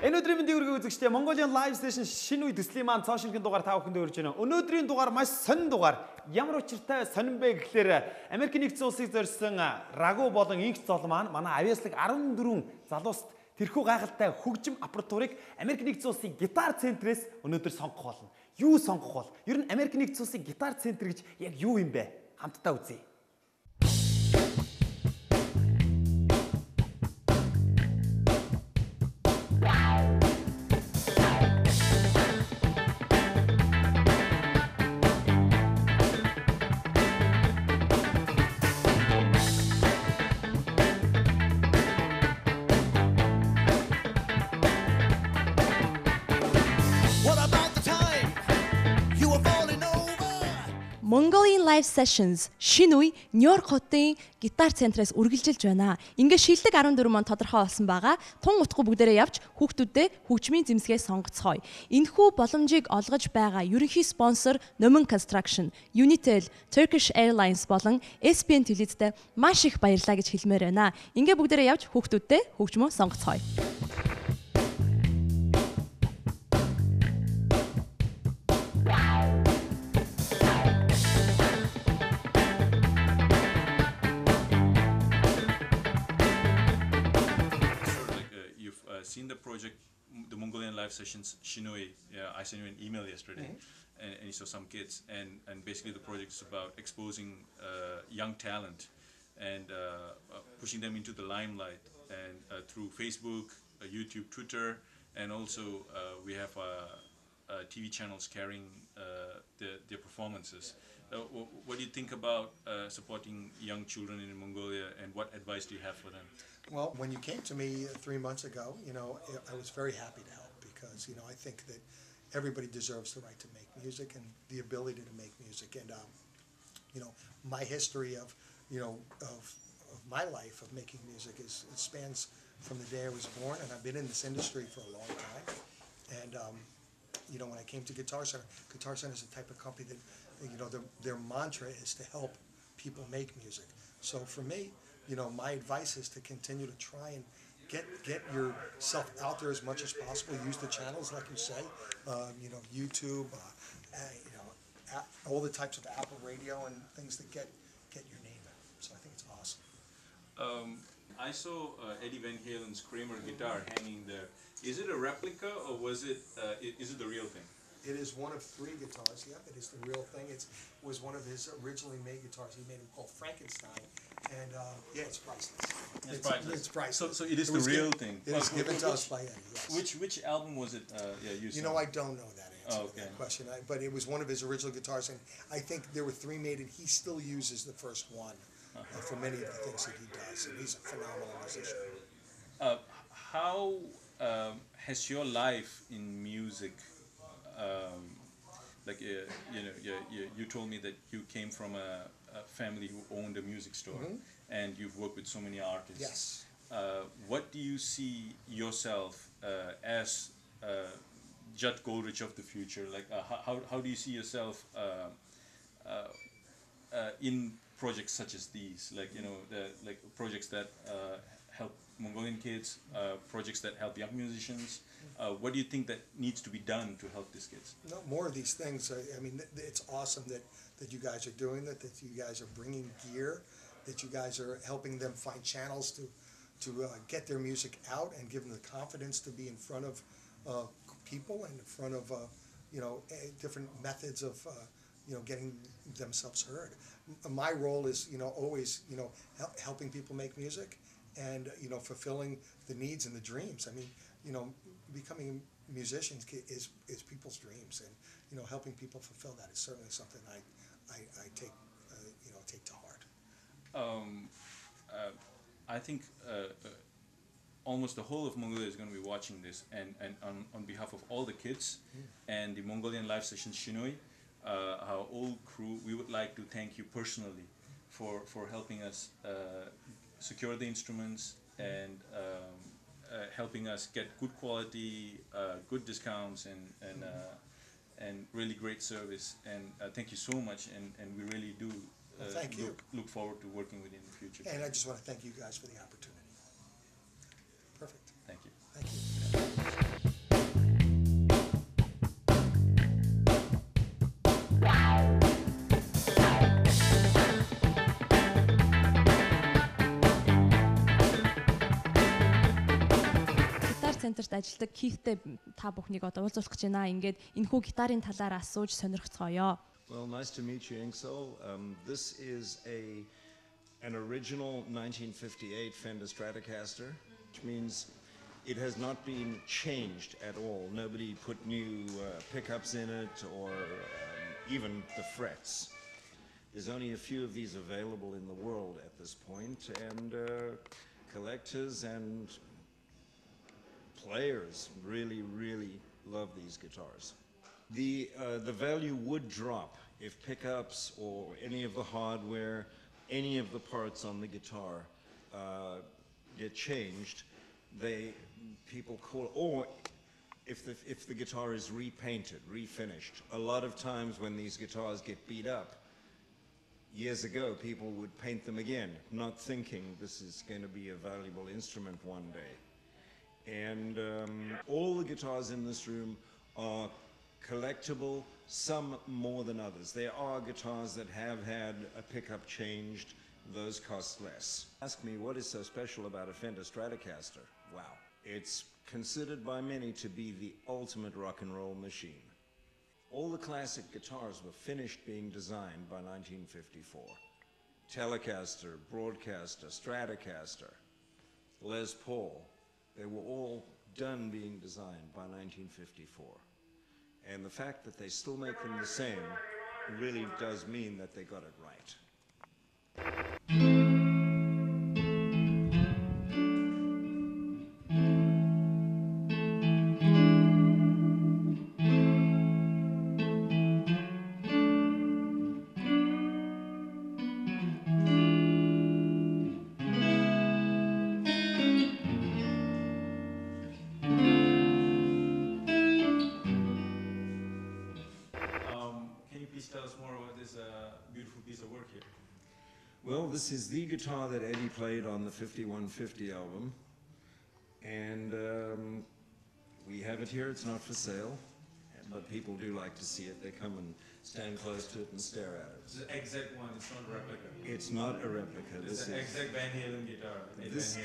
Өнөөдрийн мэндийг өргөе үзэгчдээ Mongolian live session шинэ үе төслийн маань цоо шинхэн дугаар та бүхэнд өргөж байна. Өнөөдрийн дугаар маш сонин дугаар. Ямар учиртай сонин бэ гэхлээр Америк нэгдсэн улсыг зорьсон Reghu болон инх зол маань манай авьяаслаг 14 залууст тэрхүү гайхалтай хөгжим аппаратурыг Америк нэгдсэн улсын гитар центрээс өнөөдөр сонгох болно. Юу сонгох бол? Ер нь Америк нэгдсэн улсын гитар центр гэж яг юу юм бэ? Хамтдаа үзье. Mongolian live sessions шинэ үе Нью-Йорк хотын гитар центраас үргэлжилж байна. Ингээ шилдэг 14 он тодорхой болсон байгаа. Тун утгагүй бүгдээрээ явж хүүхдүүдэд хөгжмийн зэмсгээ сонгоцгоё. Энэхүү боломжийг олгож байгаа ерөнхий спонсор Nomon Construction, Unitel, Turkish Airlines болон SPN телевизтэй маш их баярлалаа гэж хэлмээр байна. Ингээ бүгдээрээ явж хүүхдүүдэд хөгжмөө сонгоцгоё. Seen the project, the Mongolian live sessions, Шинэ. Yeah, I sent you an email yesterday, and you saw some kids, and basically the project is about exposing young talent and pushing them into the limelight, and through Facebook, YouTube, Twitter, and also we have TV channels carrying their performances. What do you think about supporting young children in Mongolia, and what advice do you have for them? Well, when you came to me 3 months ago, I was very happy to help because, I think that everybody deserves the right to make music and the ability to make music. And, my history of my life of making music it spans from the day I was born, and I've been in this industry for a long time. And, when I came to Guitar Center is the type of company that, their mantra is to help people make music. So for me, my advice is to continue to try and get yourself out there as much as possible. Use the channels, like you say, YouTube, all the types of Apple radio and things that get your name out. So I think it's awesome. I saw Eddie Van Halen's Kramer guitar hanging there. Is it a replica, or is it the real thing? It is one of 3 guitars. Yeah, it is the real thing. It was one of his originally made guitars. He made it called Frankenstein, and it's priceless. It's priceless. So it is the real thing. It is given to us by Eddie. Yes. Which album was it? Used. I don't know that answer to that question. But it was one of his original guitars, and I think there were 3 made, and he still uses the first one for many of the things that he does. And he's a phenomenal musician. How has your life in music? You told me that you came from a family who owned a music store, and you've worked with so many artists. Yes. What do you see yourself as Judd Goldrich of the future? Like, how do you see yourself in projects such as these? Like, projects that help Mongolian kids, projects that help young musicians. What do you think that needs to be done to help these kids? No, more of these things. I mean, it's awesome that you guys are doing that you guys are bringing gear, that you guys are helping them find channels to get their music out and give them the confidence to be in front of people and in front of, different methods of, getting themselves heard. My role is, always, helping people make music and, fulfilling the needs and the dreams. I mean, becoming musicians is people's dreams, and helping people fulfill that is certainly something I take take to heart. I think almost the whole of Mongolia is going to be watching this, and on behalf of all the kids and the Mongolian live session Шинэ, our whole crew, we would like to thank you personally for helping us secure the instruments and helping us get good quality, good discounts, and really great service. And thank you so much, and we really do look forward to working with you in the future. And I just want to thank you guys for the opportunity. Perfect. Thank you. Thank you. центрт ажилладаг Keith-тэй та бүхнийг одоо уулзуулах гэж байна. Ингээд энэхүү гитарын талаар асууж сонирхцгоё. Well, nice to meet you, Inkso. This is an original 1958 Fender Stratocaster, which means it has not been changed at all. Nobody put new pickups in it or even the frets. There's only a few of these available in the world at this point, and collectors and players really, really love these guitars. The value would drop if pickups or any of the hardware, any of the parts on the guitar get changed. People call, or if the guitar is repainted, refinished. A lot of times when these guitars get beat up, years ago people would paint them again, not thinking this is going to be a valuable instrument one day. And all the guitars in this room are collectible, some more than others. There are guitars that have had a pickup changed. Those cost less. Ask me what is so special about a Fender Stratocaster. Wow. It's considered by many to be the ultimate rock and roll machine. All the classic guitars were finished being designed by 1954. Telecaster, Broadcaster, Stratocaster, Les Paul, they were all done being designed by 1954. And the fact that they still make them the same really does mean that they got it right. Tell us more about this beautiful piece of work here. Well, this is the guitar that Eddie played on the 5150 album, and we have it here. It's not for sale, but people do like to see it. They come and stand close to it and stare at it. It's the exact one. It's not a replica. It's not a replica. It's an exact Van Halen guitar. This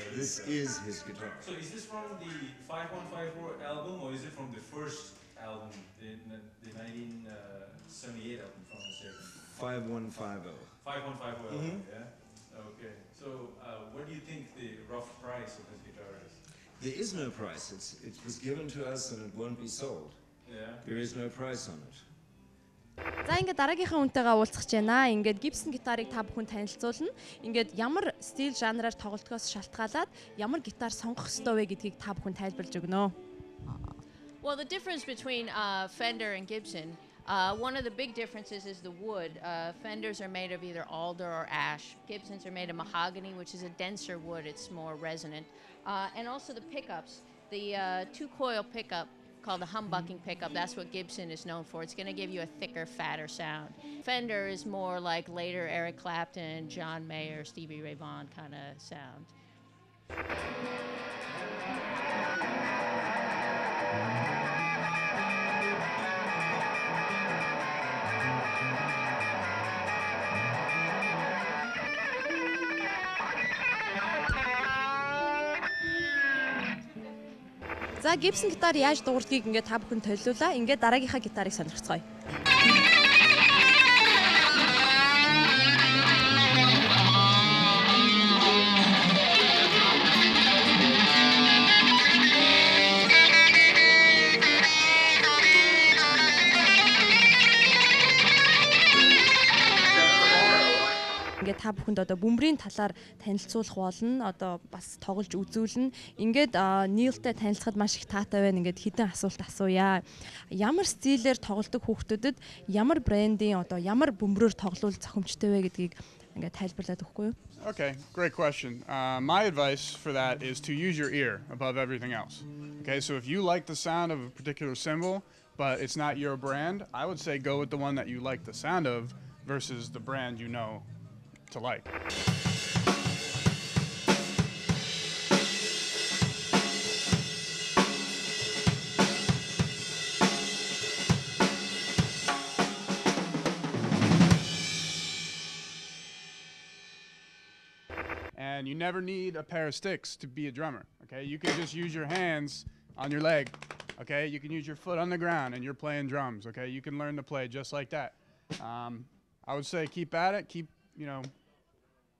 is his guitar. So is this from the 5154 album, or is it from the first album, the 1978 album from the second? 5150. 5150 album, yeah? Okay. So what do you think the rough price of this guitar is? There is no price. It was given to us and it won't be sold. Yeah. There is no price on it. За ингээд дараагийнхаа үнтэйгээ уулзах гэж байна. Ингээд Gibson гитарыг та бүхэн танилцуулна. Ингээд ямар стил жанраар тоглолтгоос шалтгаалаад ямар гитар сонгох ёстой вэ гэдгийг та бүхэн тайлбарлаж өгнө. Well, the difference between Fender and Gibson, one of the big differences is the wood. Fenders are made of either alder or ash. Gibsons are made of mahogany, which is a denser wood. It's more resonant. And also the pickups. The two-coil pickup called a humbucking pickup, that's what Gibson is known for. It's going to give you a thicker, fatter sound. Fender is more like later Eric Clapton, John Mayer, Stevie Ray Vaughan kind of sound. За Gibson гитар яаж дуурдгийг ингээд та бүхэн төлөвлөлаа. Ингээд дараагийнхаа гитарыг сонирхцгоё. Ингээд та бүхэнд одоо бөмбөрийн талаар танилцуулах болно. Одоо бас тоглож үзүүлнэ. Ингээд Neil-тэй танилцахад маш их таатай байна. Ингээд хэдэн асуулт асууя. Ямар стилээр тоглодог хүүхдүүдэд ямар брендийн одоо ямар бөмбөрөөр тоглол зохимжтой вэ гэдгийг ингээд тайлбарлаад өгөхгүй юу? Okay, great question. My advice for that is to use your ear above everything else. Okay, so if you like the sound of a particular cymbal, but it's not your brand, I would say go with the one that you like the sound of versus the brand you know to like. And you never need a pair of sticks to be a drummer, okay? You can just use your hands on your leg. Okay, you can use your foot on the ground and you're playing drums. Okay, you can learn to play just like that. I would say keep at it. Keep,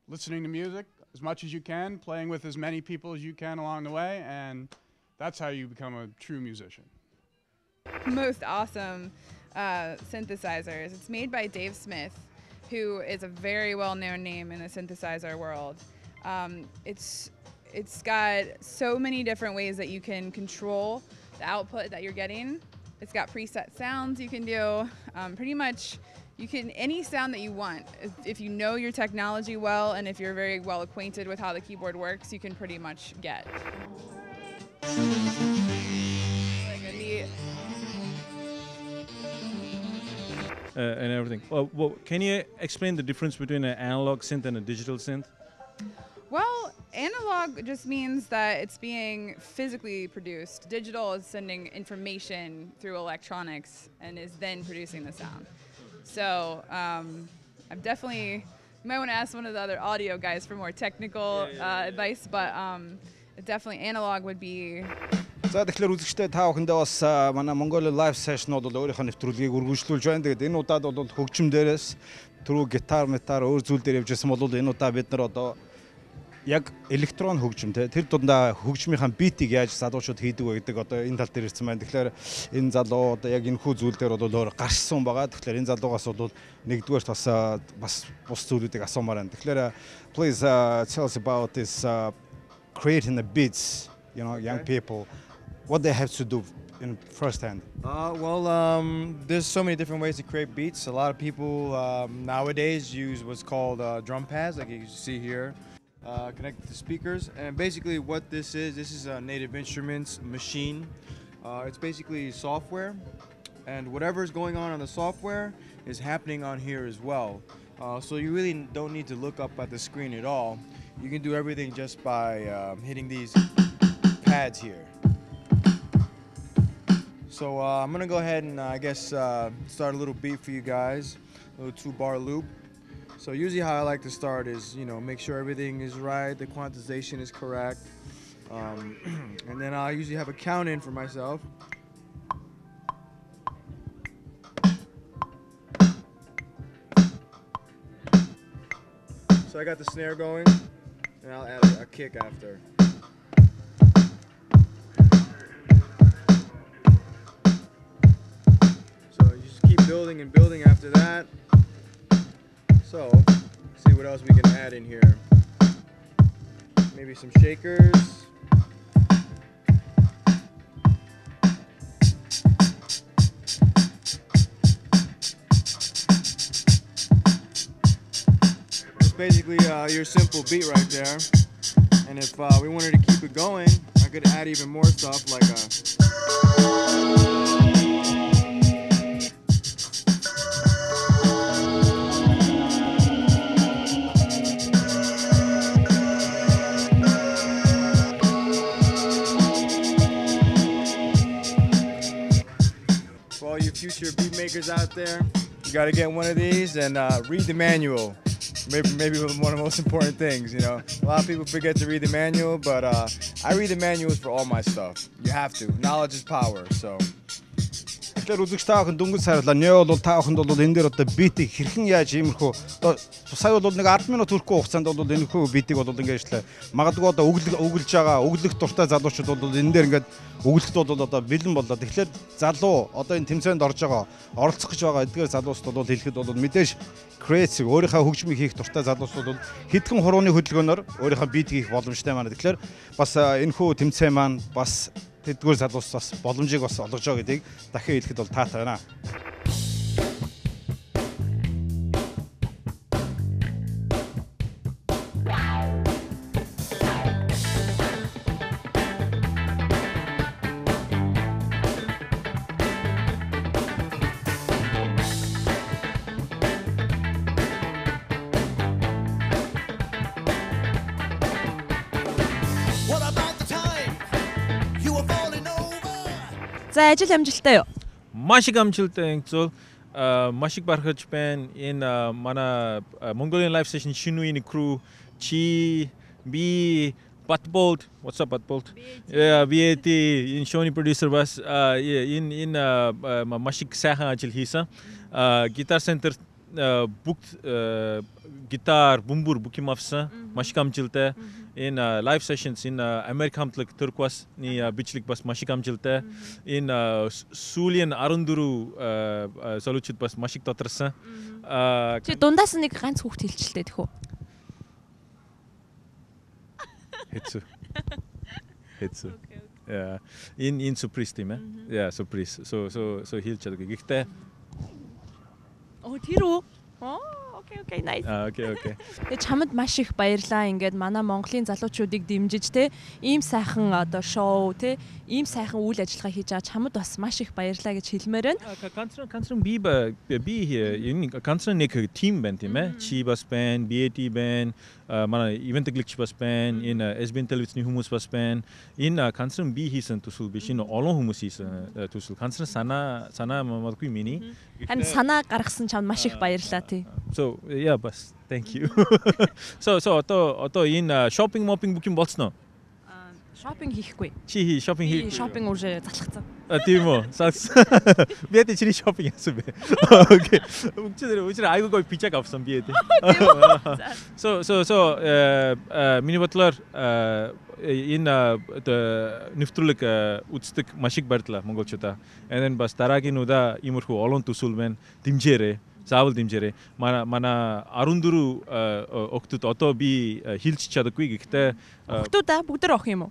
listening to music as much as you can, playing with as many people as you can along the way, and that's how you become a true musician. Most awesome synthesizers. It's made by Dave Smith, who is a very well-known name in the synthesizer world. It's got so many different ways that you can control the output that you're getting. It's got preset sounds you can do. Pretty much, you can any sound that you want. If you know your technology well, and if you're very well acquainted with how the keyboard works, you can pretty much get. And everything. Well, can you explain the difference between an analog synth and a digital synth? Well, analog just means that it's being physically produced. Digital is sending information through electronics and is then producing the sound. So I'm definitely, you might want to ask one of the other audio guys for more technical advice, but definitely analog would be. За тэгэхээр үзэгчтэй та бүхэндээ бас манай Mongolian live session бол өөрийнхөө нэвтрүүлгийг үргэлжлүүлж байна. Тэгээд энэ удаад бол хөгжим дээрээс түрүү гитар, метар өөр зүйл дээр явж байсан бол энэ удаа бид нар одоо яг электрон хөгжим тэр дундаа хөгжмийнхаа битийг яаж залуучууд хийдэг вэ гэдэг одоо энэ тал дээр ирсэн байна. Тэгэхээр энэ залуу одоо яг энэ хүү зүйл дээр бол өөр гарсан байгаа. Тэгэхээр энэ залуугаас бол нэгдүгээр бас бус зүйлүүдийг асуумаар байна. Тэгэхээр please tell us about this creating the beats, young people. What they have to do in first hand? There's so many different ways to create beats. A lot of people nowadays use what's called drum pads, like you see here, connected to speakers. And basically what this is a Native Instruments machine. It's basically software, and whatever's going on the software is happening on here as well. So you really don't need to look up at the screen at all. You can do everything just by hitting these pads here. So I'm gonna go ahead and start a little beat for you guys, a little 2-bar loop. So usually how I like to start is, make sure everything is right, the quantization is correct, and then I usually have a count in for myself. So I got the snare going, and I'll add a kick after. Building and building after that. So, see what else we can add in here. Maybe some shakers. It's basically your simple beat right there. And if we wanted to keep it going, I could add even more stuff like future beat makers out there, you got to get one of these and read the manual. Maybe one of the most important things, A lot of people forget to read the manual, but I read the manuals for all my stuff. You have to. Knowledge is power, so. Тэгэхээр үзэгч та бүхэн дөнгөж сарлаа. Нөө бол та бүхэнд бол энэ дээр одоо битийг хэрхэн яаж иймэрхүү одоо сая бол нэг 10 минут хүрэхгүй хугацаанд бол энэ хүү битийг бол ингээд ажиллаа. Магадгүй одоо өглөж байгаа өглөх дуртай залуучууд бол энэ дээр ингээд өглөхд бол одоо бэлэн боллоо. Тэгэхээр залуу одоо энэ тэмцээнд орж байгаа оролцох гэж байгаа эдгээр залуусд бол хэлэхэд бол мэдээж креатив өөрийнхөө хөгжмийг хийх дуртай залуусууд бол хэдхэн хурууны хөдөлгөөнөөр өөрийнхөө бит хийх боломжтой маань. Тэгэхээр бас энэ хүү тэмцээн маань бас тэдгээр залуус бас боломжийг бас олгож байгаа гэдгийг дахин хэлэхэд бол таатай байна. За ажил амжилттай юу? Маш их амжилттай зүйл маш их барахж байна. Энэ манай Mongolian live session Шинэний crew чи би Batbolt. What's up, Batbolt? Yeah, VAT in Shoni producer was in Mashik Saha Ajil Hisa. Guitar Center booked guitar Bumbur Bukim Afsa, Mashikam Jilte. In live sessions in America Hamtlik Turkwas ni Bichlik bas Mashikam Jilte. In Sulian Arunduru Soluchit bas Mashik Totrasa. Чи дундаас нэг ганц хүүхд хэлчихлээ тэхүү. Hitsu. Yeah. In surprise team, eh? Yeah, surprise. So he'll chat. Гэхдээ. Oh, тэр үү? Oh, okay, nice. Okay. Тэгээ чамд маш их баярлаа. Ингээд манай Монголын залуучуудыг дэмжиж те ийм сайхан одоо шоу те ийм сайхан үйл ажиллагаа хийж байгаа чамд бас маш их баярлаа гэж хэлмээр байна. Канцрын би энэ канцрын нэг team band тийм ээ. Chi бас band, BAT band, манай event glitch бас band, энэ SBN телевизний хүмүүс бас band. Энэ канцрын би хийсэн төсөл биш. Энэ олон хүмүүс хийсэн төсөл. Канцрын санаа магадгүй миний. Харин санаа гаргасан чамд маш их баярлаа тий. So yeah, бас thank you. So одоо энэ shopping booking болцсон уу? Шопинг хийхгүй. Чи shopping хий. Шопинг уже залхацсан. Тийм үү. Би эдгээр чиний shopping яасан бэ? Окей. Өчигдөр айгуугаа пижак авсан би эдээ. So миний бодлоор энэ нэвтрүүлэг үздэг маш их баярлалаа монголчуудаа. And then бас дараагийн удаа иймэрхүү олон төсөл байна. Дэмжээрэй. Заавал дэмжээрэй. Манай 14 октод одоо би хилж чадаггүй гэхдээ октодаа бүгд өх юм уу?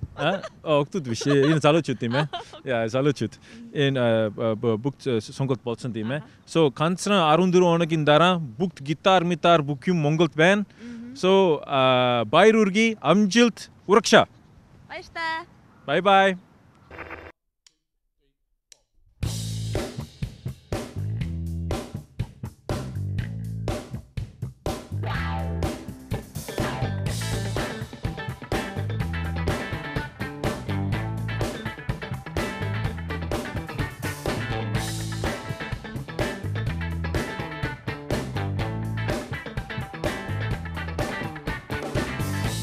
Октод биш. Энэ залуучууд юм ээ. Яа, залуучууд. Энэ бүгд сонголт болсон тийм ээ. So ганцхан 14 хоногийн дараа бүгд гитар бүх юм Монголд байна. So баяр үргээ амжилт урагшаа. Баярлалаа. Bye.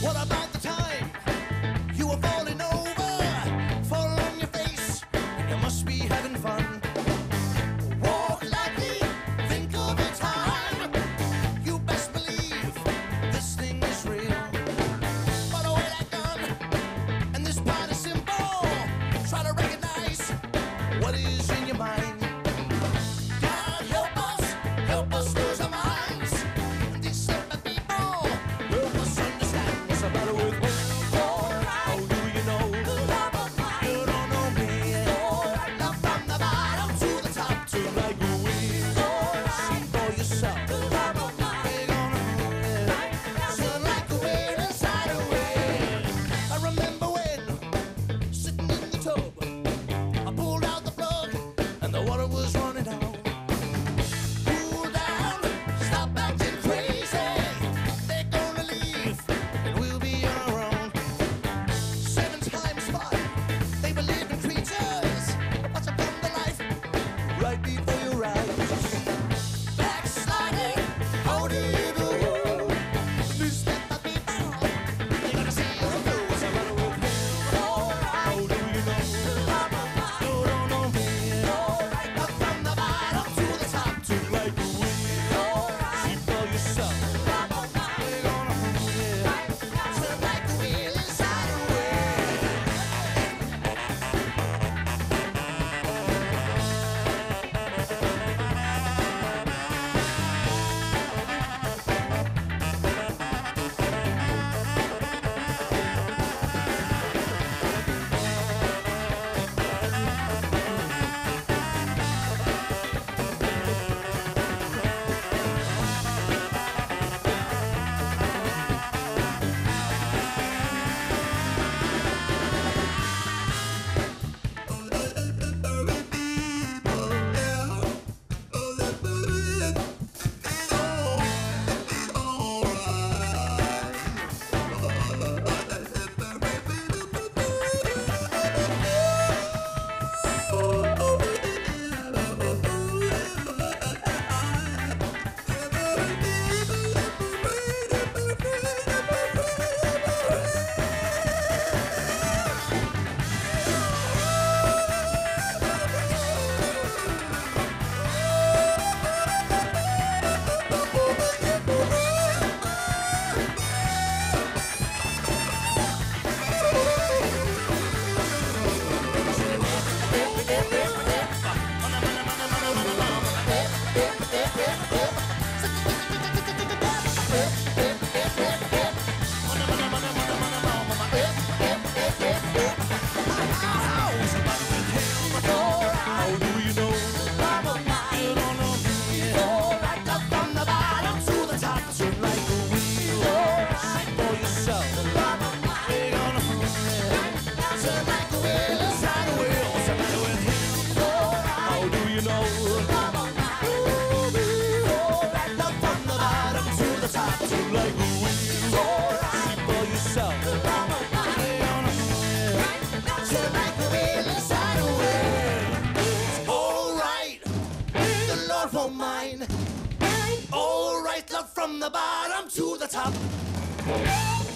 What about the time you were falling over, fall on your face, and you must be having fun. Walk lightly, think of a time. You best believe this thing is real. Put away that gun, and this part is simple. Try to recognize what is in your mind. God help us lose our minds. These simple people help us understand what's the matter with me. How do you know? You don't know me. Love from the bottom to the top, to like who is. See for yourself. We're gonna so like a whale inside a whale. I remember when sitting in the tub, I pulled out the plug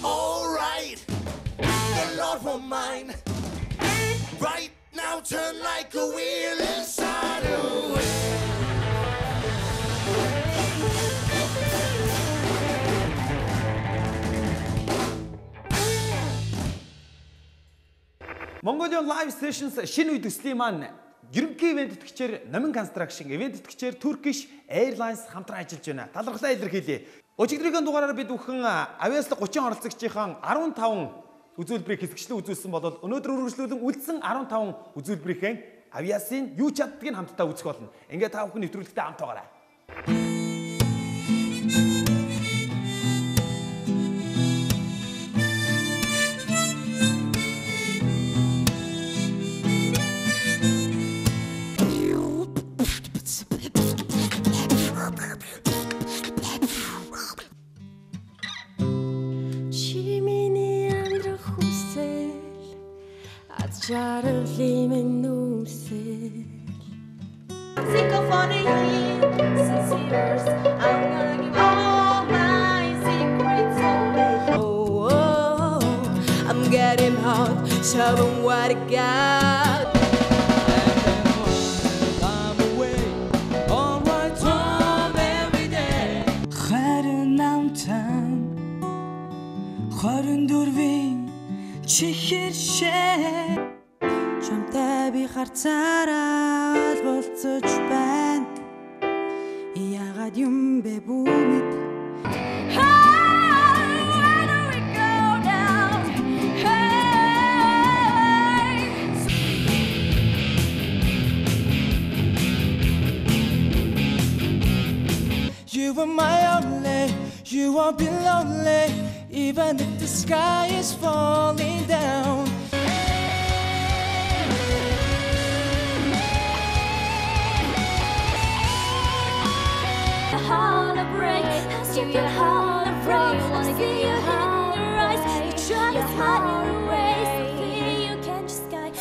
All right, the Lord won't mind. Right now, turn like a wheel inside of Mongolian Live Sessions шинэ үе төслийн маань ерөнхий ивент тэтгэгчээр Номин Construction, ивент тэтгэгчээр Turkish Airlines хамтран ажиллаж байна. Талархлаа илэрхийлье. Өчигдрийн дугаараар бид бүхэн авиаслаг 30 оролцогчийн 15 үзүүлбэрийг хэсэгчлэн үзүүлсэн болоод өнөөдөр үргэлжлүүлэн үлдсэн 15 үзүүлбэрийн авиасын юу ч чаддгийг хамтдаа үзэх болно. Ингээд та бүхэн нэвтрүүлэгтээ хамт байгаарай. Charlie sick of all the since years. I'm gonna give all my secrets away. Oh, I'm getting hot. Show them what I got. I'm away on my time every day. Харин намтан харин дөрвийн чихэршээ. Чамтай би харцаараа болцож байна. Яагаад юм бэ бүү мэд? Where do we go now? Hey. You were my only, you won't be lonely, even if the sky is falling down. Heart a break, give your heart a break. Wanna get your heart right. You try to hide your ways, something you can't just guide.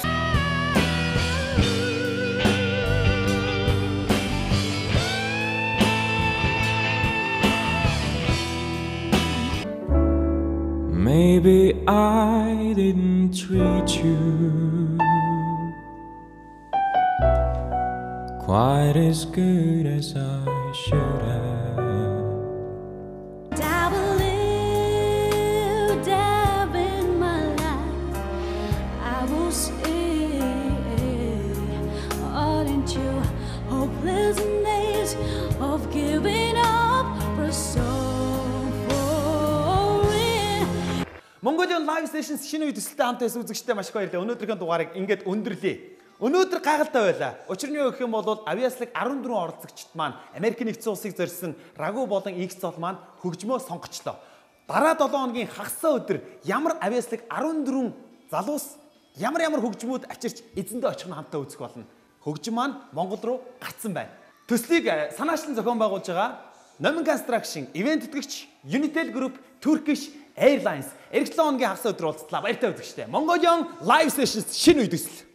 Maybe I didn't treat you quite as good as I should have. Dabble in my life. I will see all into hopeless days of giving up. Mongolian Live Sessions шинэ үе төсөлтэй хамт байсан үзэгчтэй маш их баярлалаа. Өнөөдрийн дугаарыг ингээд өндөрлөе. Өнөөдөр гайхалтай байлаа. Учир нь юу гэх юм бол авиаслаг 14 оролцогчд маань Америкийн нэгдсэн улсыг зорьсон Reghu болон X зол маань хөгжмөө сонгочлоо. Дараа 7 хоногийн хагасаа өдөр ямар авиаслаг 14 залуус ямар хөгжмүүд авчирч эзэндээ очих нь хамтаа үзэх болно. Хөгжим маань Монгол руу гарцсан байна. Төслийг санаачлан зохион байгуулж байгаа Номин Construction, ивент тэтгэгч Unitel Group, Turkish Airlines. Эх 7 хоногийн хагас өдөр уулзлаа. Баяртай үзэгчтэй. Mongolian Live Sessions шинэ үе төсөл.